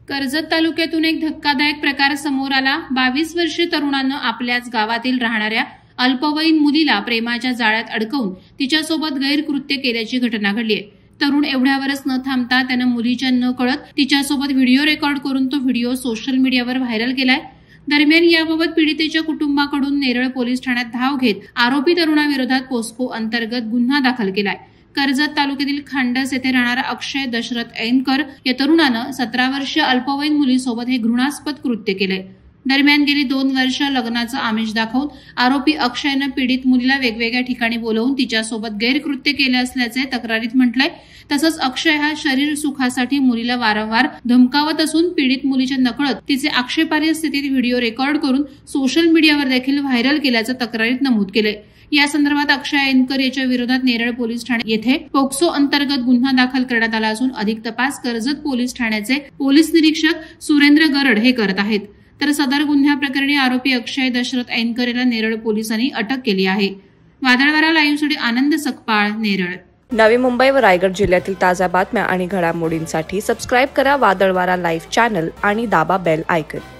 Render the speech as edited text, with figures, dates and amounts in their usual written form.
कर्जत तालुक्यातून एक धक्कादायक प्रकार समोर आला। 22 वर्षीय तरुणानं आपल्याच गावातील राहणाऱ्या अल्पवयीन मुलीला प्रेमाच्या जाळ्यात अडकवून तिच्यासोबत गैरकृत्य केल्याची घटना घडली आहे। तरुण एवढ्यावरच न थांबता त्यानं मुलीच्या न कळत तिच्यासोबत व्हिडिओ रेकॉर्ड करून तो व्हिडिओ सोशल मीडियावर व्हायरल केलाय। दरम्यान याबाबत पीडितेच्या कुटुंबाकडून नेरळ पोलीस ठाण्यात धाव घेत आरोपी तरुणाविरोधात पोस्को अंतर्गत गुन्हा दाखल केलाय। कर्जत तालुक्यातील खांडस येथे राहणारा अक्षय दशरथ ऐनकर या तरुणानं 17 वर्षीय अल्पवयीन मुलीसोबत हे घृणास्पद कृत्य केले। दरम्यान गेली 2 वर्ष लग्नाचं आमिष दाखवून आरोपी अक्षयनं पीडित मुलीला वेगवेगळ्या ठिकाणी बोलवून तिच्यासोबत गैरकृत्य केले असल्याचे तक्रारीत म्हटलंय। तसंच अक्षय हा शरीर सुखासाठी मुलीला वारंवार धमकावत असून पीडित मुलीच्या नकळत तिचे आक्षेपार्ह स्थितीत व्हिडिओ रेकॉर्ड करून सोशल मीडियावर देखील व्हायरल केल्याचं तक्रारीत नमूद केलंय। या संदर्भात अक्षय ऐनकर याच्या विरोधात नेरळ पोलीस ठाणे येथे पोक्सो अंतर्गत गुन्हा दाखल करण्यात आला असून अधिक तपास कर्जत पोलीस ठाण्याचे पोलीस निरीक्षक सुरेंद्र गरड हे करत आहेत। तर सदर गुन्ह्याप्रकरणी आरोपी अक्षय दशरथ ऐनकर याला नेरळ पोलिसांनी अटक केली आहे। वादळवारा लाईव्हसाठी आनंद सकपाळ, नेरळ। नवी मुंबई व रायगड जिल्ह्यातील ताज्या बातम्या आणि घडामोडींसाठी सबस्क्राईब करा वादळवारा लाईव्ह चॅनल आणि दाबा बेल आयकॉन।